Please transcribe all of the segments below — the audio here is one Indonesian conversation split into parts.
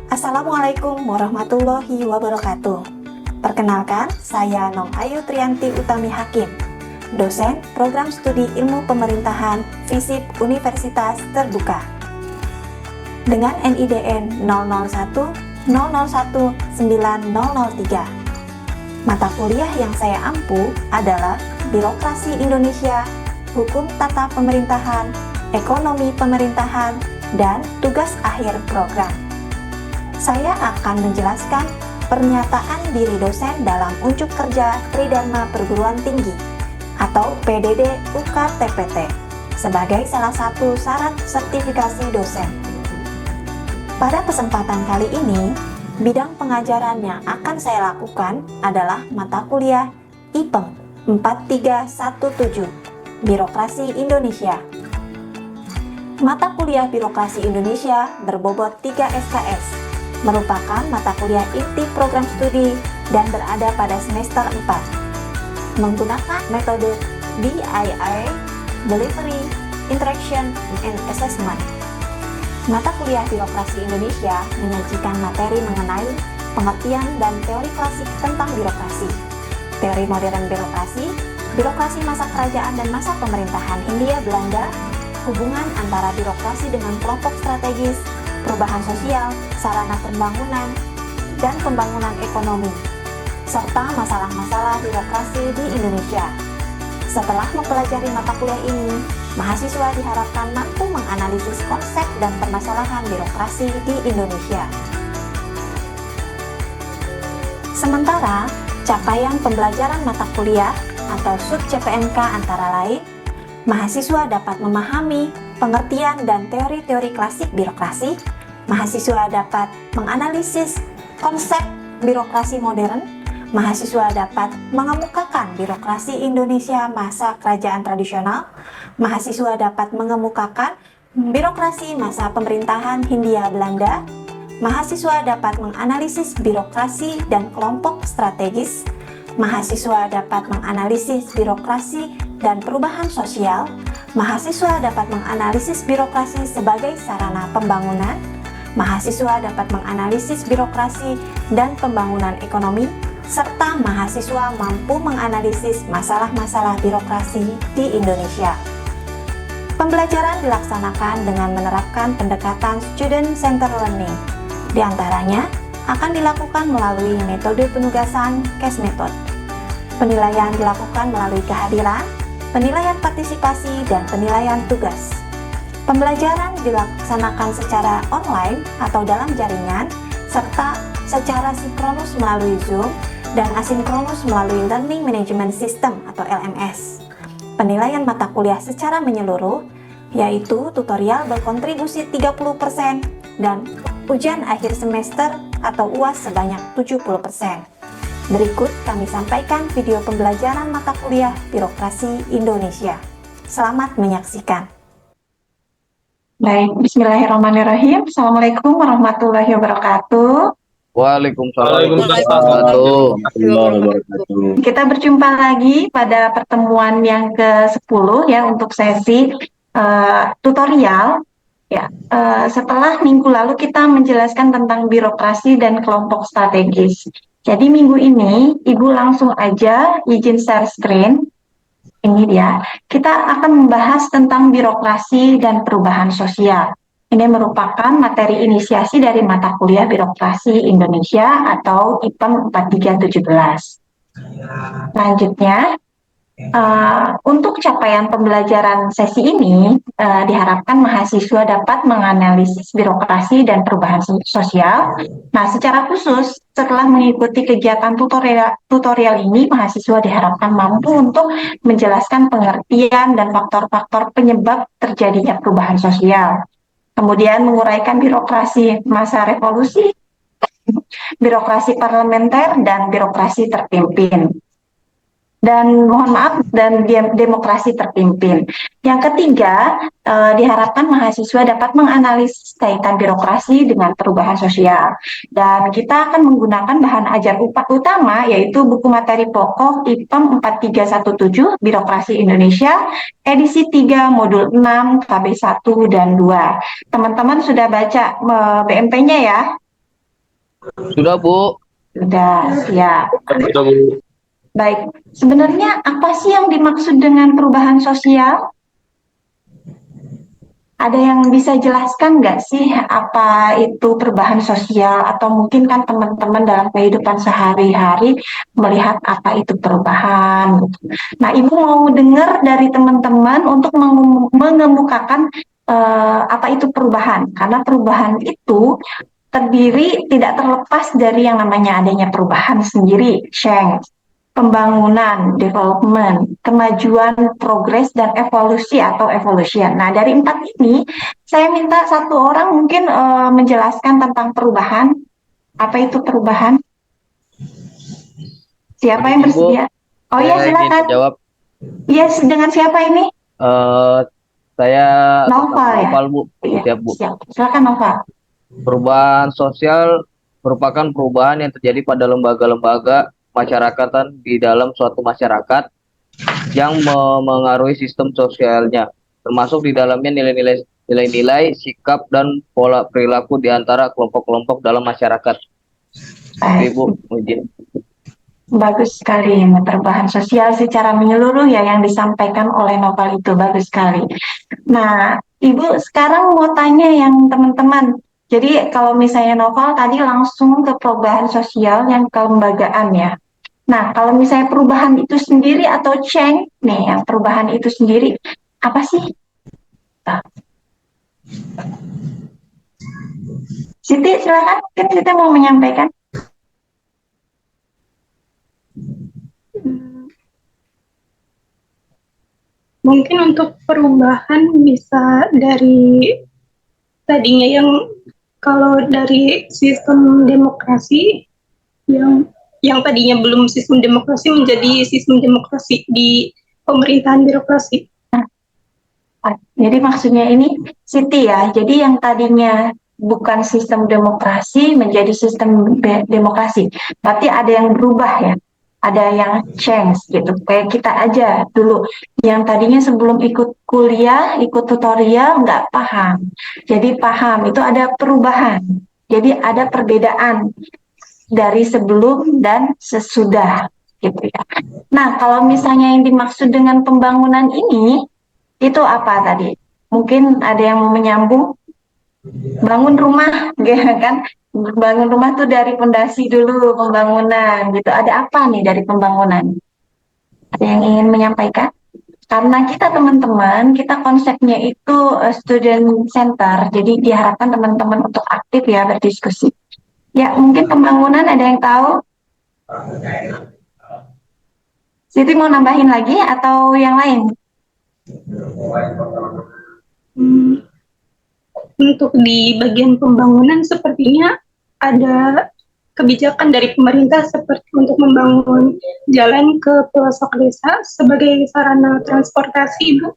Assalamualaikum warahmatullahi wabarakatuh. Perkenalkan, saya Nong Ayu Trianti Utami Hakim, dosen Program Studi Ilmu Pemerintahan FISIP Universitas Terbuka. Dengan NIDN 001 001 9003. Mata kuliah yang saya ampu adalah Birokrasi Indonesia, Hukum Tata Pemerintahan, Ekonomi Pemerintahan, dan tugas akhir program. Saya akan menjelaskan pernyataan diri dosen dalam unjuk kerja Tridharma Perguruan Tinggi atau PDD UKTPT sebagai salah satu syarat sertifikasi dosen. Pada kesempatan kali ini, bidang pengajaran yang akan saya lakukan adalah mata kuliah IPEng 4317, Birokrasi Indonesia. Mata kuliah Birokrasi Indonesia berbobot 3 SKS, merupakan mata kuliah inti program studi dan berada pada semester 4. Menggunakan metode DIY, Delivery, Interaction, and Assessment. Mata kuliah Birokrasi Indonesia menyajikan materi mengenai pengertian dan teori klasik tentang birokrasi, teori modern birokrasi, birokrasi masa kerajaan dan masa pemerintahan Hindia Belanda, hubungan antara birokrasi dengan kelompok strategis, perubahan sosial, sarana pembangunan, dan pembangunan ekonomi, serta masalah-masalah birokrasi di Indonesia. Setelah mempelajari mata kuliah ini, mahasiswa diharapkan mampu menganalisis konsep dan permasalahan birokrasi di Indonesia. Sementara, capaian pembelajaran mata kuliah atau sub-CPMK antara lain, mahasiswa dapat memahami pengertian dan teori-teori klasik birokrasi, mahasiswa dapat menganalisis konsep birokrasi modern, mahasiswa dapat mengemukakan birokrasi Indonesia masa kerajaan tradisional, mahasiswa dapat mengemukakan birokrasi masa pemerintahan Hindia Belanda, mahasiswa dapat menganalisis birokrasi dan kelompok strategis, mahasiswa dapat menganalisis birokrasi dan perubahan sosial, mahasiswa dapat menganalisis birokrasi sebagai sarana pembangunan, mahasiswa dapat menganalisis birokrasi dan pembangunan ekonomi, serta mahasiswa mampu menganalisis masalah-masalah birokrasi di Indonesia. Pembelajaran dilaksanakan dengan menerapkan pendekatan student-centered learning. Di antaranya, akan dilakukan melalui metode penugasan CAS method. Penilaian dilakukan melalui kehadiran, penilaian partisipasi, dan penilaian tugas. Pembelajaran dilaksanakan secara online atau dalam jaringan, serta secara sinkronus melalui Zoom, dan asinkronus melalui Learning Management System atau LMS. Penilaian mata kuliah secara menyeluruh, yaitu tutorial berkontribusi 30% dan ujian akhir semester atau UAS sebanyak 70%. Berikut kami sampaikan video pembelajaran mata kuliah Birokrasi Indonesia. Selamat menyaksikan. Baik, bismillahirrahmanirrahim. Assalamualaikum warahmatullahi wabarakatuh. Waalaikumsalam warahmatullahi wabarakatuh. Kita berjumpa lagi pada pertemuan yang ke-10 ya untuk sesi tutorial. Ya, setelah minggu lalu kita menjelaskan tentang birokrasi dan kelompok strategis. Jadi minggu ini Ibu langsung aja izin share screen. Ini dia. Kita akan membahas tentang birokrasi dan perubahan sosial. Ini merupakan materi inisiasi dari mata kuliah Birokrasi Indonesia atau IPEng 4317. Selanjutnya, untuk capaian pembelajaran sesi ini, diharapkan mahasiswa dapat menganalisis birokrasi dan perubahan sosial. Nah, secara khusus, setelah mengikuti kegiatan tutorial ini, mahasiswa diharapkan mampu untuk menjelaskan pengertian dan faktor-faktor penyebab terjadinya perubahan sosial. Kemudian menguraikan birokrasi masa revolusi, birokrasi parlementer, dan birokrasi terpimpin. Dan mohon maaf, dan demokrasi terpimpin. Yang ketiga, diharapkan mahasiswa dapat menganalisis kaitan birokrasi dengan perubahan sosial. Dan kita akan menggunakan bahan ajar utama, yaitu buku materi pokok IPEng 4317, Birokrasi Indonesia, edisi 3, modul 6, KB 1 dan 2. Teman-teman sudah baca BMP-nya ya? Sudah, Bu. Sudah, siap. Sudah, Bu. Baik, sebenarnya apa sih yang dimaksud dengan perubahan sosial? Ada yang bisa jelaskan nggak sih apa itu perubahan sosial? Atau mungkin kan teman-teman dalam kehidupan sehari-hari melihat apa itu perubahan gitu. Nah, Ibu mau dengar dari teman-teman untuk mengemukakan apa itu perubahan. Karena perubahan itu terdiri tidak terlepas dari yang namanya adanya perubahan sendiri, change, pembangunan, development, kemajuan, progres, dan evolusi atau evolution. Nah, dari empat ini, saya minta satu orang mungkin menjelaskan tentang perubahan. Apa itu perubahan? Siapa yang Izin, Bu. bersedia? Oh ya, Saya ingin silakan. menjawab. Yes, dengan siapa ini? Saya Noval ya? Noval, Bu. Iya, Siap, Bu. siap. Silakan Noval. Perubahan sosial merupakan perubahan yang terjadi pada lembaga-lembaga masyarakatan di dalam suatu masyarakat yang memengaruhi sistem sosialnya, termasuk di dalamnya nilai-nilai, sikap, dan pola perilaku di antara kelompok-kelompok dalam masyarakat. Baik. Ibu, izin. Bagus sekali, perubahan sosial secara menyeluruh ya yang disampaikan oleh Novel itu bagus sekali. Nah, Ibu sekarang mau tanya yang teman-teman. Jadi kalau misalnya Novel tadi langsung ke perubahan sosial yang kelembagaan ya. Nah, kalau misalnya perubahan itu sendiri atau change nih, yang perubahan itu sendiri apa sih? Nah, Siti silakan, mungkin Siti mau menyampaikan. Mungkin untuk perubahan bisa dari tadinya yang kalau dari sistem demokrasi yang tadinya belum sistem demokrasi menjadi sistem demokrasi di pemerintahan birokrasi. Jadi maksudnya ini Siti ya, jadi yang tadinya bukan sistem demokrasi menjadi sistem demokrasi. Berarti ada yang berubah ya, ada yang change gitu. Kayak kita aja dulu, yang tadinya sebelum ikut kuliah, ikut tutorial nggak paham. Jadi paham, itu ada perubahan. Jadi ada perbedaan dari sebelum dan sesudah gitu ya. Nah, kalau misalnya yang dimaksud dengan pembangunan ini, itu apa tadi? Mungkin ada yang mau menyambung, bangun rumah, gitu kan? Bangun rumah tuh dari fondasi dulu pembangunan, gitu. Ada apa nih dari pembangunan? Ada yang ingin menyampaikan? Karena kita teman-teman, kita konsepnya itu student center, jadi diharapkan teman-teman untuk aktif ya berdiskusi. Ya, mungkin pembangunan ada yang tahu? Siti mau nambahin lagi atau yang lain? Untuk di bagian pembangunan sepertinya ada kebijakan dari pemerintah seperti untuk membangun jalan ke pelosok desa sebagai sarana transportasi, Ibu.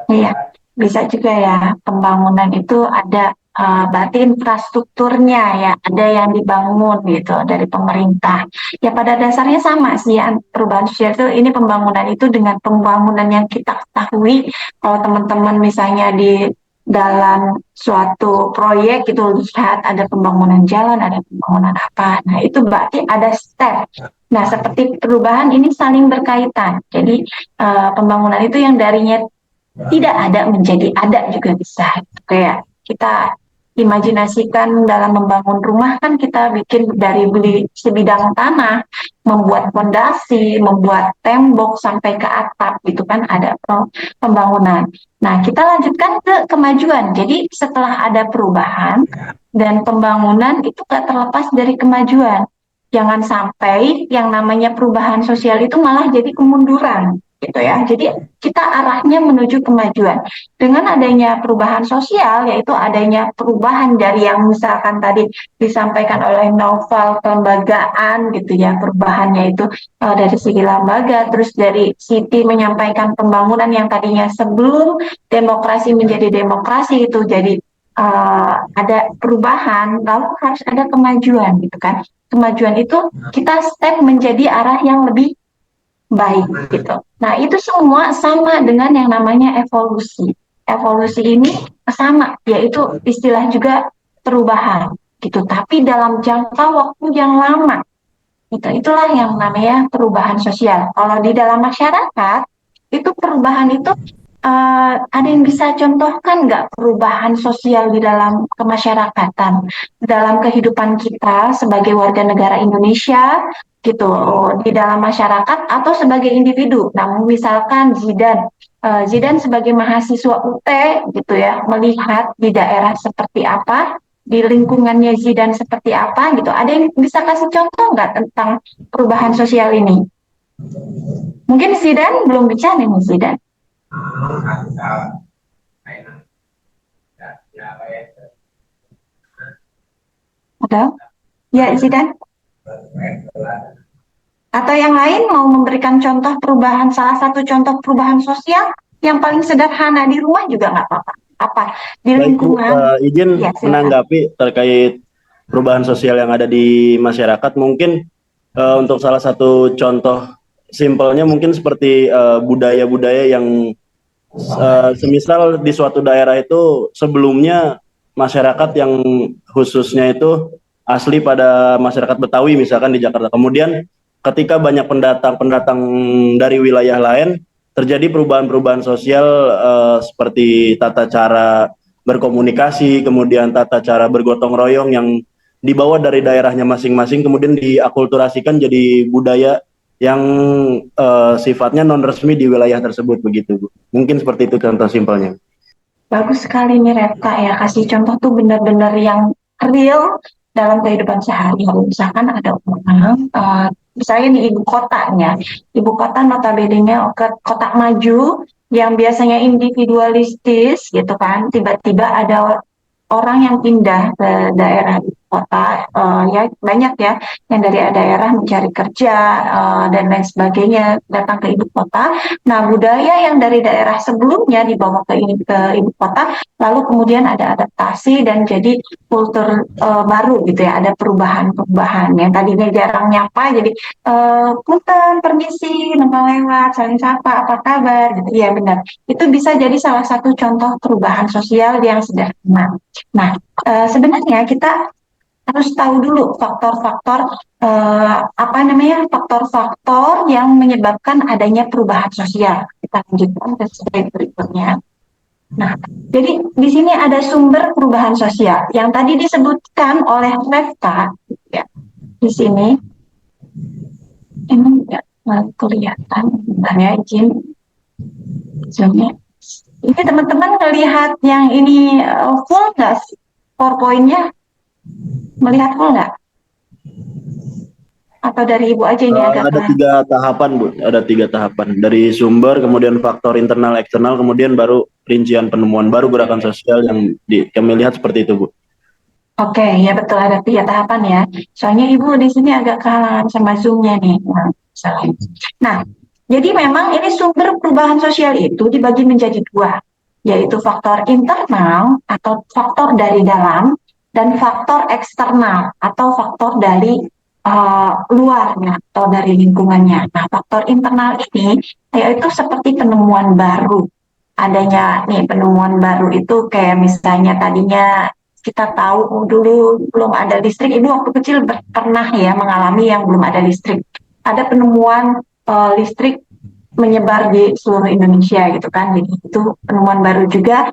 Iya, bisa juga ya. Pembangunan itu ada berarti infrastrukturnya ya, ada yang dibangun gitu dari pemerintah. Ya pada dasarnya sama sih ya, perubahan sosial itu ini pembangunan itu dengan pembangunan yang kita ketahui. Kalau teman-teman misalnya di dalam suatu proyek itu lihat ada pembangunan jalan, ada pembangunan apa. Nah, itu berarti ada step. Nah, seperti perubahan ini saling berkaitan. Jadi pembangunan itu yang darinya tidak ada menjadi ada juga bisa. Kayak kita imajinasikan dalam membangun rumah kan kita bikin dari beli sebidang tanah, membuat fondasi, membuat tembok sampai ke atap gitu kan ada pembangunan. Nah, kita lanjutkan ke kemajuan. Jadi setelah ada perubahan dan pembangunan itu gak terlepas dari kemajuan. Jangan sampai yang namanya perubahan sosial itu malah jadi kemunduran gitu ya. Jadi kita arahnya menuju kemajuan. Dengan adanya perubahan sosial, yaitu adanya perubahan dari yang misalkan tadi disampaikan oleh novel kelembagaan gitu ya, perubahannya itu dari segi lembaga, terus dari Siti menyampaikan pembangunan yang tadinya sebelum demokrasi menjadi demokrasi itu jadi ada perubahan, lalu harus ada kemajuan gitu kan. Kemajuan itu kita step menjadi arah yang lebih baik gitu. Nah, itu semua sama dengan yang namanya evolusi. Evolusi ini sama, yaitu istilah juga perubahan. gitu, tapi dalam jangka waktu yang lama. Itulah yang namanya perubahan sosial. Kalau di dalam masyarakat, itu perubahan itu ada yang bisa contohkan nggak perubahan sosial di dalam kemasyarakatan, dalam kehidupan kita sebagai warga negara Indonesia, gitu, di dalam masyarakat atau sebagai individu. Nah, misalkan Zidan sebagai mahasiswa UT, gitu ya, melihat di daerah seperti apa, di lingkungannya Zidan seperti apa gitu. Ada yang bisa kasih contoh nggak tentang perubahan sosial ini? Mungkin Zidan belum bicara nih Zidan. Ada? Ya Zidan? Atau yang lain mau memberikan contoh perubahan, salah satu contoh perubahan sosial yang paling sederhana di rumah juga nggak apa-apa. Apa di Baik Bu, lingkungan? izin Ya, silakan. menanggapi terkait perubahan sosial yang ada di masyarakat. Mungkin untuk salah satu contoh simpelnya mungkin seperti budaya-budaya yang semisal di suatu daerah itu sebelumnya masyarakat yang khususnya itu asli pada masyarakat Betawi misalkan di Jakarta. Kemudian ketika banyak pendatang-pendatang dari wilayah lain, terjadi perubahan-perubahan sosial seperti tata cara berkomunikasi, kemudian tata cara bergotong royong yang dibawa dari daerahnya masing-masing, kemudian diakulturasikan jadi budaya yang sifatnya non resmi di wilayah tersebut begitu, Bu. Mungkin seperti itu contoh simpelnya. Bagus sekali nih Revka ya, kasih contoh tuh benar-benar yang real dalam kehidupan sehari-hari. Misalkan ada orang, misalnya di ibu kota notabene ke kota maju yang biasanya individualistis gitu kan, tiba-tiba ada orang yang pindah ke daerah ibu kota, ya banyak ya yang dari daerah mencari kerja dan lain sebagainya datang ke ibu kota. Nah, budaya yang dari daerah sebelumnya dibawa ke ibu kota, lalu kemudian ada adaptasi dan jadi kultur baru gitu ya, ada perubahan-perubahan yang tadinya jarang nyapa jadi punten, permisi, numpang lewat, saling sapa, apa kabar gitu. Iya benar. Itu bisa jadi salah satu contoh perubahan sosial yang sederhana. Nah, sebenarnya kita harus tahu dulu faktor-faktor faktor-faktor yang menyebabkan adanya perubahan sosial. Kita lanjutkan ke slide berikutnya. Nah, jadi di sini ada sumber perubahan sosial yang tadi disebutkan oleh Revka, ya. Di sini ini nggak kelihatan, bentar ya, izin. Zoomnya. Ini teman-teman melihat yang ini full nggak PowerPoint-nya? Melihat full nggak? Atau dari Ibu aja ini agak ada 3 tahapan Bu, ada 3 tahapan. Dari sumber, kemudian faktor internal eksternal, kemudian baru rincian penemuan, baru gerakan sosial yang kami lihat seperti itu Bu. Oke, ya betul ada 3 tahapan ya. Soalnya Ibu di sini agak kehalangan sama Zoom-nya nih. Nah, jadi memang ini sumber perubahan sosial itu dibagi menjadi 2, yaitu faktor internal atau faktor dari dalam dan faktor eksternal atau faktor dari luarnya atau dari lingkungannya. Nah, faktor internal ini yaitu seperti penemuan baru. Adanya nih penemuan baru itu kayak misalnya tadinya kita tahu dulu belum ada listrik. Ibu waktu kecil pernah ya mengalami yang belum ada listrik. Ada penemuan listrik menyebar di seluruh Indonesia gitu kan. Jadi itu penemuan baru juga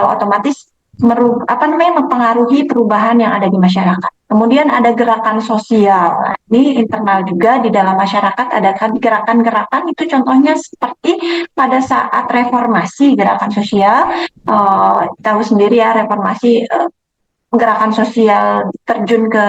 otomatis mempengaruhi perubahan yang ada di masyarakat. Kemudian ada gerakan sosial. Nah, ini internal juga di dalam masyarakat ada gerakan-gerakan itu contohnya seperti pada saat reformasi gerakan sosial. Tahu sendiri ya reformasi gerakan sosial terjun ke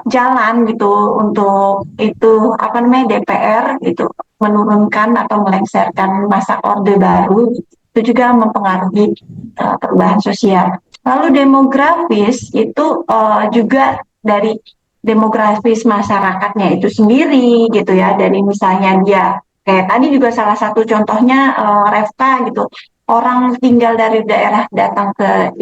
jalan gitu untuk itu DPR gitu menurunkan atau melengsarkan masa Orde Baru, itu juga mempengaruhi perubahan sosial. Lalu demografis itu juga dari demografis masyarakatnya itu sendiri gitu ya, dari misalnya dia kayak tadi juga salah satu contohnya Revka gitu, orang tinggal dari daerah datang ke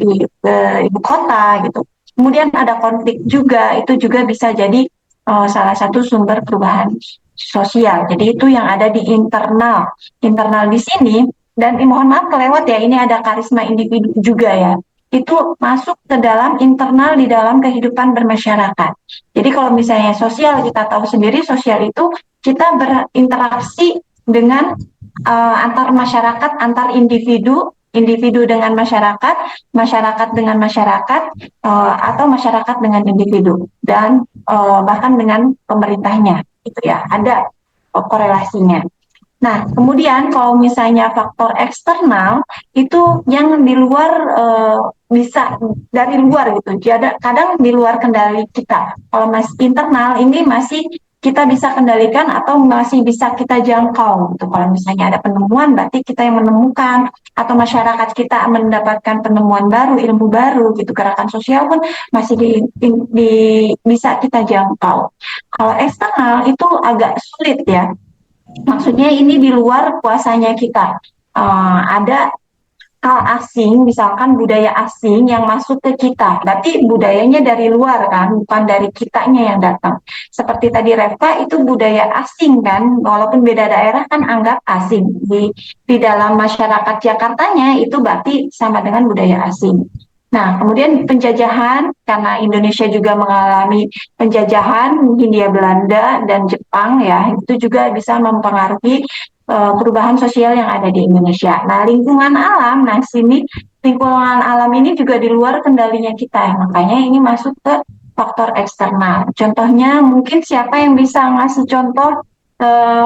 ibu kota gitu. Kemudian ada konflik juga, itu juga bisa jadi salah satu sumber perubahan sosial. Jadi itu yang ada di internal. Internal di sini, dan mohon maaf kelewat ya, ini ada karisma individu juga ya. itu masuk ke dalam internal di dalam kehidupan bermasyarakat. Jadi kalau misalnya sosial, kita tahu sendiri sosial itu kita berinteraksi dengan antar masyarakat, antar individu, individu dengan masyarakat, masyarakat dengan masyarakat, atau masyarakat dengan individu, dan bahkan dengan pemerintahnya, gitu ya. Ada korelasinya. Nah, kemudian kalau misalnya faktor eksternal itu yang di luar, bisa dari luar gitu. Jadi kadang di luar kendali kita. Kalau masih internal ini masih kita bisa kendalikan atau masih bisa kita jangkau gitu. Kalau misalnya ada penemuan, berarti kita yang menemukan, atau masyarakat kita mendapatkan penemuan baru, ilmu baru gitu. Gerakan sosial pun masih bisa kita jangkau. Kalau eksternal itu agak sulit ya. Maksudnya ini di luar kuasanya kita. Ada hal asing, misalkan budaya asing yang masuk ke kita. Berarti budayanya dari luar kan, bukan dari kitanya yang datang. Seperti tadi Reva, itu budaya asing kan, walaupun beda daerah kan anggap asing. Di dalam masyarakat Jakartanya itu berarti sama dengan budaya asing. Nah, kemudian penjajahan, karena Indonesia juga mengalami penjajahan Hindia Belanda dan Jepang ya, itu juga bisa mempengaruhi perubahan sosial yang ada di Indonesia. Nah, lingkungan alam, lingkungan alam ini juga di luar kendalinya kita ya, makanya ini masuk ke faktor eksternal. Contohnya mungkin siapa yang bisa ngasih contoh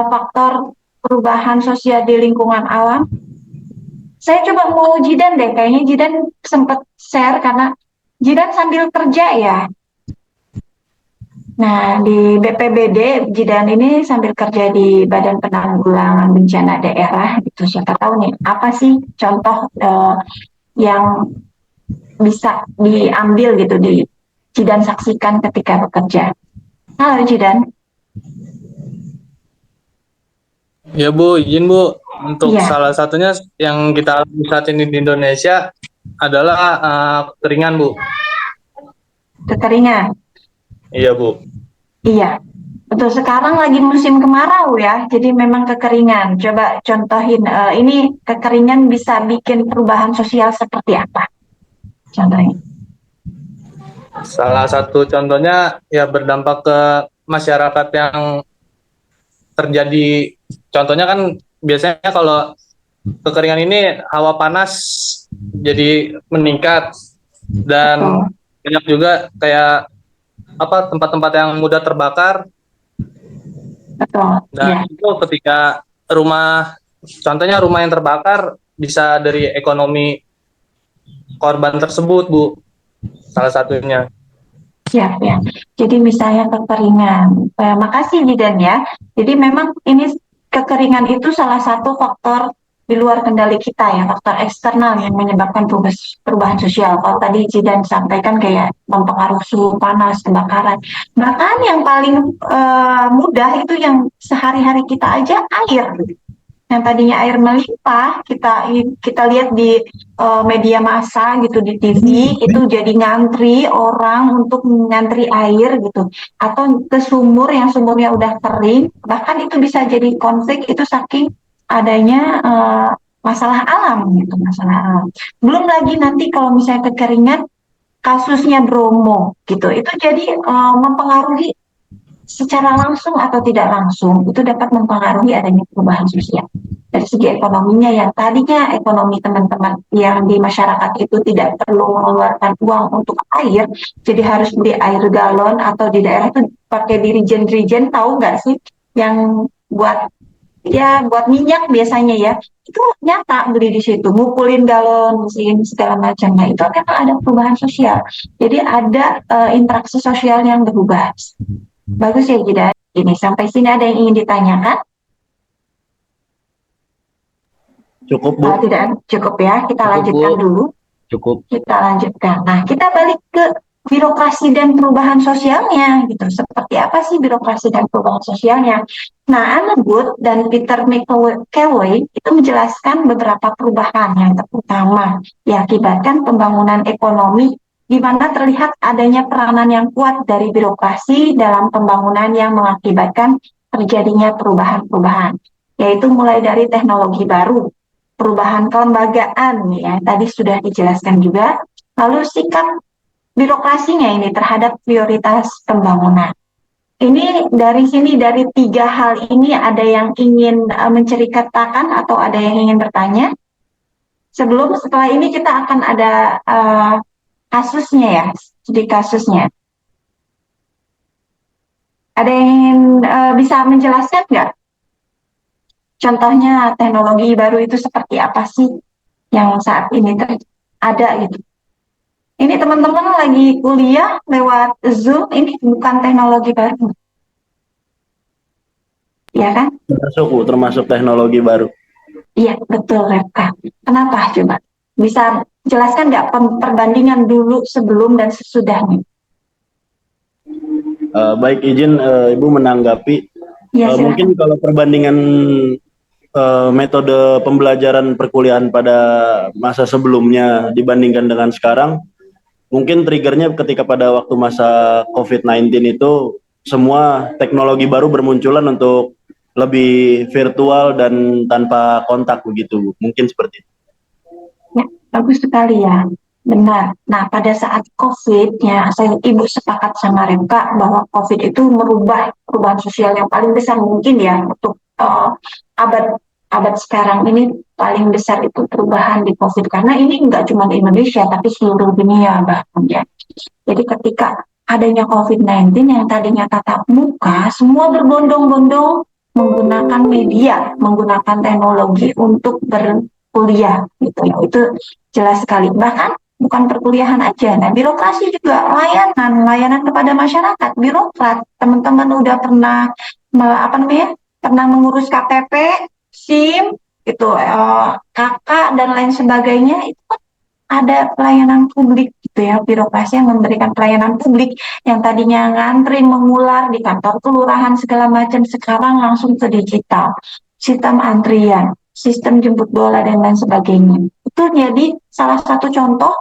faktor perubahan sosial di lingkungan alam? Saya coba mau Jidan deh, kayaknya Jidan sempat share karena Jidan sambil kerja ya. Nah, di BPBD, Jidan ini sambil kerja di Badan Penanggulangan Bencana Daerah, gitu. Siapa tahu nih, apa sih contoh yang bisa diambil gitu, di Jidan saksikan ketika bekerja. Halo Jidan. Ya Bu, izin Bu, untuk Iya. salah satunya yang kita alami saat ini di Indonesia adalah kekeringan Bu. Kekeringan. Iya Bu. Iya. Betul, sekarang lagi musim kemarau ya, jadi memang kekeringan. Coba contohin, ini kekeringan bisa bikin perubahan sosial seperti apa? Contohnya. Salah satu contohnya ya berdampak ke masyarakat yang terjadi. Contohnya kan biasanya kalau kekeringan ini hawa panas jadi meningkat, dan banyak juga kayak tempat-tempat yang mudah terbakar. Betul. Dan itu ketika contohnya rumah yang terbakar bisa dari ekonomi korban tersebut Bu, salah satunya. Ya. Jadi misalnya kekeringan. Makasih Jidan ya. Jadi memang ini kekeringan itu salah satu faktor di luar kendali kita ya, faktor eksternal yang menyebabkan perubahan sosial. Kalau tadi Jidan sampaikan kayak mempengaruhi suhu panas, kebakaran. Bahkan yang paling mudah itu yang sehari-hari kita aja, air. Yang tadinya air melimpah, kita lihat di media massa gitu, di TV, itu jadi ngantri orang untuk ngantri air gitu, atau ke sumur yang sumurnya udah kering, bahkan itu bisa jadi konflik itu saking adanya masalah alam gitu, masalah alam. Belum lagi nanti kalau misalnya kekeringan, kasusnya Bromo gitu, itu jadi mempengaruhi secara langsung atau tidak langsung, itu dapat mempengaruhi adanya perubahan sosial. Dari segi ekonominya, yang tadinya ekonomi teman-teman yang di masyarakat itu tidak perlu mengeluarkan uang untuk air, jadi harus beli air galon, atau di daerah itu pakai dirijen, tahu nggak sih, yang buat minyak biasanya ya, itu nyata beli di situ, mukulin galon, mesin segala macam. Nah, itu memang ada perubahan sosial. Jadi ada interaksi sosial yang berubah. Bagus ya Jidan. Ini sampai sini ada yang ingin ditanyakan? Cukup Bu. Tidak, cukup ya. Kita Cukup, lanjutkan Bu. dulu. Cukup. Kita lanjutkan. Nah, kita balik ke birokrasi dan perubahan sosialnya gitu. Seperti apa sih birokrasi dan perubahan sosialnya? Nah, Anna Good dan Peter McKelway itu menjelaskan beberapa perubahan yang terutama diakibatkan pembangunan ekonomi, di mana terlihat adanya peranan yang kuat dari birokrasi dalam pembangunan yang mengakibatkan terjadinya perubahan-perubahan, yaitu mulai dari teknologi baru, perubahan kelembagaan, ya tadi sudah dijelaskan juga, Lalu sikap birokrasinya ini terhadap prioritas pembangunan. Ini dari sini, dari 3 hal ini, ada yang ingin menceritakan atau ada yang ingin bertanya? Setelah ini kita akan ada kasusnya ya, studi kasusnya. Ada yang ingin bisa menjelaskan nggak? Contohnya teknologi baru itu seperti apa sih yang saat ini ada gitu. Ini teman-teman lagi kuliah lewat Zoom, ini bukan teknologi baru. Ya kan? Termasuk teknologi baru. Iya, betul Reka. Kenapa coba? Bisa jelaskan nggak perbandingan dulu sebelum dan sesudahnya? Baik, izin Ibu menanggapi. Ya, Mungkin kalau perbandingan metode pembelajaran perkuliahan pada masa sebelumnya dibandingkan dengan sekarang, mungkin triggernya ketika pada waktu masa COVID-19 itu semua teknologi baru bermunculan untuk lebih virtual dan tanpa kontak begitu, mungkin seperti itu. ya, bagus sekali ya. Benar. Nah, pada saat COVID, ya, Ibu sepakat sama Reka bahwa COVID itu merubah perubahan sosial yang paling besar mungkin ya untuk abad sekarang ini. Paling besar itu perubahan di COVID, karena ini nggak cuma di Indonesia tapi seluruh dunia bahkan ya. Jadi ketika adanya COVID-19 yang tadinya tatap muka, semua berbondong-bondong menggunakan media, menggunakan teknologi untuk berkuliah gitu ya. Itu jelas sekali. Bahkan bukan perkuliahan aja, nah birokrasi juga, layanan kepada masyarakat, birokrat. Teman-teman udah pernah pernah mengurus KTP, SIM, gitu, kakak dan lain sebagainya, itu kan ada pelayanan publik gitu ya, birokrasi yang memberikan pelayanan publik yang tadinya ngantri mengular di kantor kelurahan segala macam, sekarang langsung ke digital, sistem antrian, sistem jemput bola dan lain sebagainya. Itu jadi salah satu contoh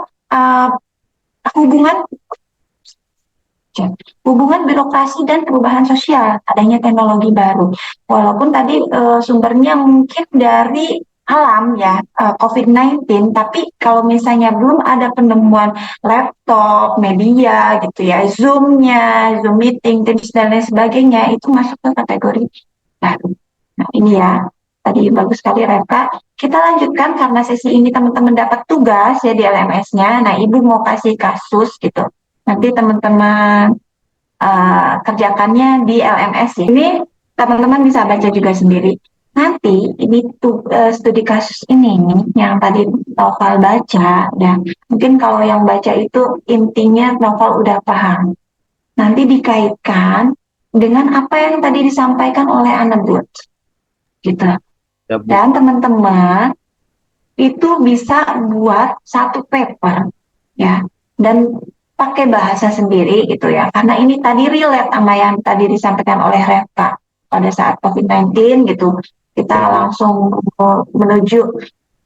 hubungan birokrasi dan perubahan sosial, adanya teknologi baru. Walaupun tadi sumbernya mungkin dari alam ya, COVID-19, tapi kalau misalnya belum ada penemuan laptop, media gitu ya, Zoom-nya, Zoom meeting, Teams dan lain sebagainya, itu masuk ke kategori baru. Nah ini ya, tadi bagus sekali Reka. Kita lanjutkan karena sesi ini teman-teman dapat tugas ya di LMS-nya. Nah, Ibu mau kasih kasus gitu. Nanti teman-teman kerjakannya di LMS ya. Ini teman-teman bisa baca juga sendiri. Nanti ini studi kasus ini yang tadi Noval baca, dan mungkin kalau yang baca itu intinya Noval udah paham. Nanti dikaitkan dengan apa yang tadi disampaikan oleh Anne Booth, gitu. Ya, Bu. Dan teman-teman itu bisa buat satu paper ya, dan pakai bahasa sendiri gitu ya, karena ini tadi relate sama yang tadi disampaikan oleh Reka pada saat COVID-19 gitu. Kita langsung menuju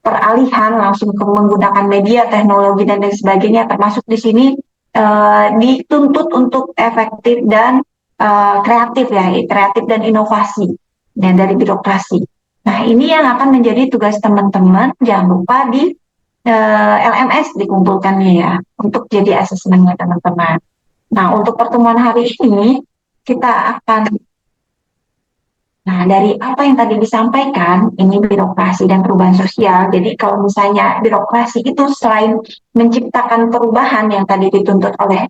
peralihan langsung ke menggunakan media, teknologi dan lain sebagainya, termasuk di sini dituntut untuk efektif dan kreatif ya, kreatif dan inovasi dan dari birokrasi. Nah, ini yang akan menjadi tugas teman-teman, jangan lupa di LMS dikumpulkannya ya, untuk jadi asesmennya teman-teman. Nah, untuk pertemuan hari ini, kita akan, nah dari apa yang tadi disampaikan, ini birokrasi dan perubahan sosial. Jadi kalau misalnya birokrasi itu selain menciptakan perubahan yang tadi dituntut oleh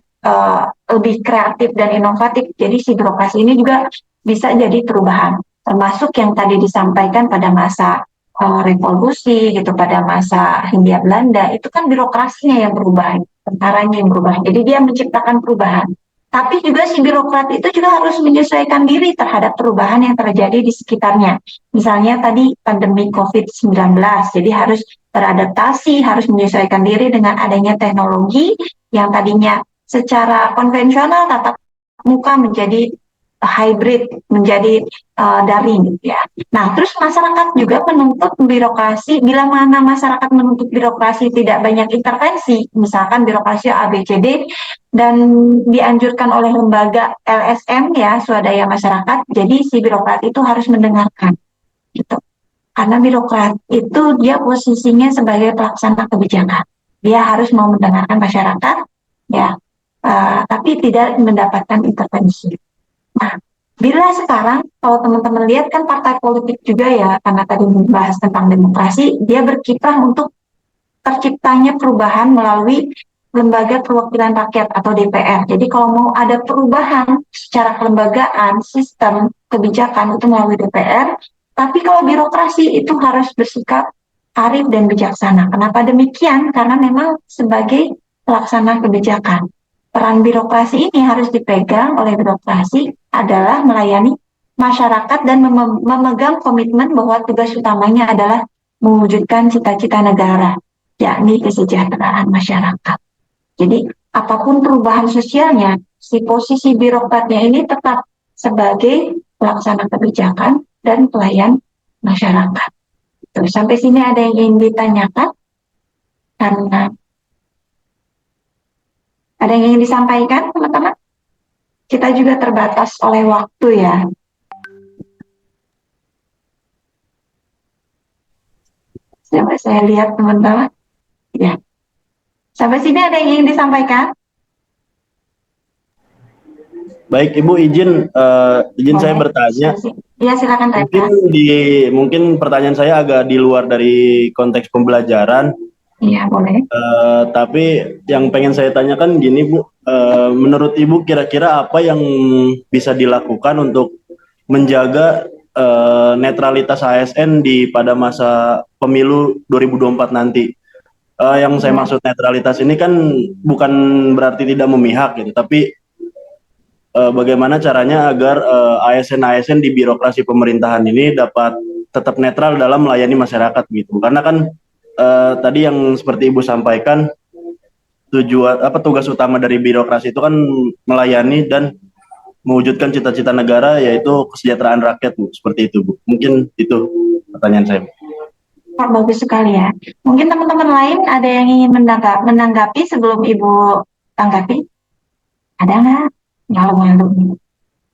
lebih kreatif dan inovatif, jadi si birokrasi ini juga bisa jadi perubahan. Termasuk yang tadi disampaikan pada masa revolusi gitu, pada masa Hindia Belanda, itu kan birokrasinya yang berubah, tentaranya yang berubah. Jadi dia menciptakan perubahan. Tapi juga si birokrat itu juga harus menyesuaikan diri terhadap perubahan yang terjadi di sekitarnya. Misalnya tadi pandemi COVID-19, jadi harus beradaptasi, harus menyesuaikan diri dengan adanya teknologi yang tadinya secara konvensional tatap muka menjadi hybrid, menjadi daring ya. Nah, terus masyarakat juga menuntut birokrasi, bila mana masyarakat menuntut birokrasi tidak banyak intervensi, misalkan birokrasi ABCD, dan dianjurkan oleh lembaga LSM ya, swadaya masyarakat, jadi si birokrat itu harus mendengarkan gitu. Karena birokrat itu dia posisinya sebagai pelaksana kebijakan. Dia harus mau mendengarkan masyarakat, ya, tapi tidak mendapatkan intervensi. Nah, bila sekarang kalau teman-teman lihat kan partai politik juga ya, karena tadi membahas tentang demokrasi, dia berkiprah untuk terciptanya perubahan melalui lembaga perwakilan rakyat atau DPR. Jadi kalau mau ada perubahan secara kelembagaan, sistem, kebijakan itu melalui DPR, tapi kalau birokrasi itu harus bersikap arif dan bijaksana. Kenapa demikian? Karena memang sebagai pelaksana kebijakan. Peran birokrasi ini harus dipegang oleh birokrasi adalah melayani masyarakat dan memegang komitmen bahwa tugas utamanya adalah mewujudkan cita-cita negara, yakni kesejahteraan masyarakat. Jadi apapun perubahan sosialnya, si posisi birokratnya ini tetap sebagai pelaksana kebijakan dan pelayan masyarakat. Tuh, sampai sini ada yang ingin ditanyakan? Karena ada yang ingin disampaikan, teman-teman? Kita juga terbatas oleh waktu ya. Coba saya lihat teman-teman. Ya. Sampai sini ada yang ingin disampaikan? Baik, Ibu izin saya bertanya. Ya, silakan Reka. Mungkin pertanyaan saya agak di luar dari konteks pembelajaran. Iya, boleh. Tapi yang pengen saya tanyakan gini, Bu. Menurut Ibu kira-kira apa yang bisa dilakukan untuk menjaga netralitas ASN pada masa pemilu 2024 nanti? Yang saya maksud netralitas ini kan bukan berarti tidak memihak gitu, tapi bagaimana caranya agar ASN-ASN di birokrasi pemerintahan ini dapat tetap netral dalam melayani masyarakat gitu. Karena kan tadi yang seperti Ibu sampaikan, tugas utama dari birokrasi itu kan melayani dan mewujudkan cita-cita negara, yaitu kesejahteraan rakyat, Bu. Seperti itu, Bu. Mungkin itu pertanyaan saya. Bagus sekali ya. Mungkin teman-teman lain ada yang ingin menanggapi sebelum Ibu tanggapi? Ada nggak? Malu-malu.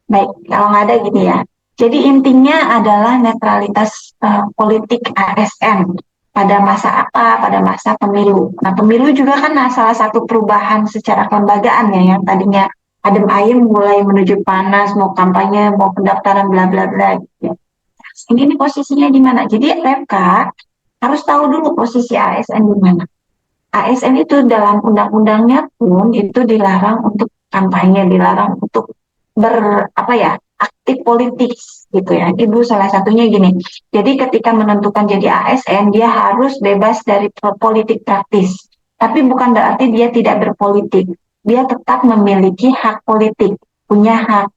Baik, kalau nggak ada gini ya. Jadi intinya adalah netralitas politik ASN pada masa apa? Pada masa pemilu. Nah, pemilu juga kan salah satu perubahan secara kelembagaan ya, yang tadinya adem ayem mulai menuju panas, mau kampanye, mau pendaftaran, bla bla bla. Gitu. Ini posisinya di mana? Jadi Reka harus tahu dulu posisi ASN di mana. ASN itu dalam undang-undangnya pun itu dilarang untuk kampanye, dilarang untuk aktif politik gitu ya. Ibu salah satunya gini. Jadi ketika menentukan jadi ASN dia harus bebas dari politik praktis. Tapi bukan berarti dia tidak berpolitik. Dia tetap memiliki hak politik, punya hak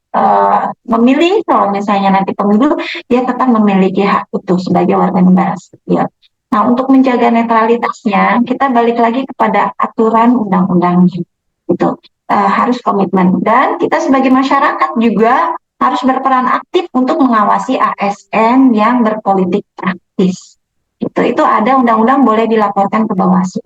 memilih. Kalau misalnya nanti pemilu, dia tetap memiliki hak itu sebagai warga negara sipil. Nah, untuk menjaga netralitasnya, kita balik lagi kepada aturan undang-undangnya. Itu harus komitmen. Dan kita sebagai masyarakat juga harus berperan aktif untuk mengawasi ASN yang berpolitik praktis. Itu ada undang-undang boleh dilaporkan ke Bawaslu.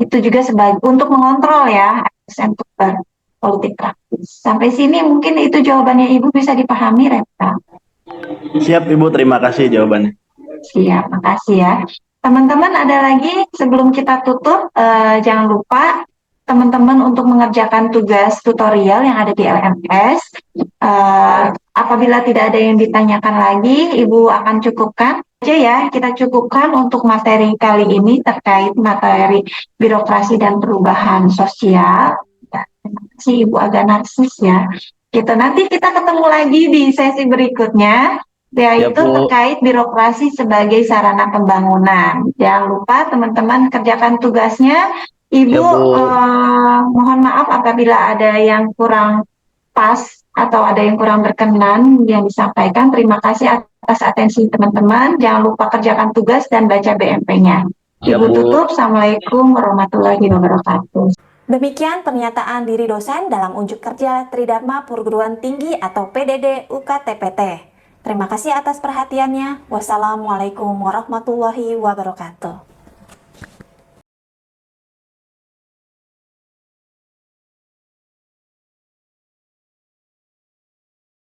Itu juga sebagai untuk mengontrol ya ASN berpolitik praktis. Sampai sini mungkin itu jawabannya Ibu bisa dipahami, Reka. Siap, Ibu. Terima kasih jawabannya. Siap, makasih ya. Teman-teman ada lagi sebelum kita tutup, jangan lupa teman-teman untuk mengerjakan tugas tutorial yang ada di LMS. Apabila tidak ada yang ditanyakan lagi, Ibu akan cukupkan aja ya, kita cukupkan untuk materi kali ini terkait materi birokrasi dan perubahan sosial. Terima kasih Ibu, agak narsis ya. Gitu, nanti kita ketemu lagi di sesi berikutnya, yaitu terkait birokrasi sebagai sarana pembangunan. Jangan lupa teman-teman kerjakan tugasnya. Ibu mohon maaf apabila ada yang kurang pas atau ada yang kurang berkenan yang disampaikan. Terima kasih atas atensi teman-teman. Jangan lupa kerjakan tugas dan baca BMP-nya. Ibu tutup. Assalamualaikum warahmatullahi wabarakatuh. Demikian pernyataan diri dosen dalam unjuk kerja Tridharma Perguruan Tinggi atau PDD UKTPT. Terima kasih atas perhatiannya. Wassalamualaikum warahmatullahi wabarakatuh.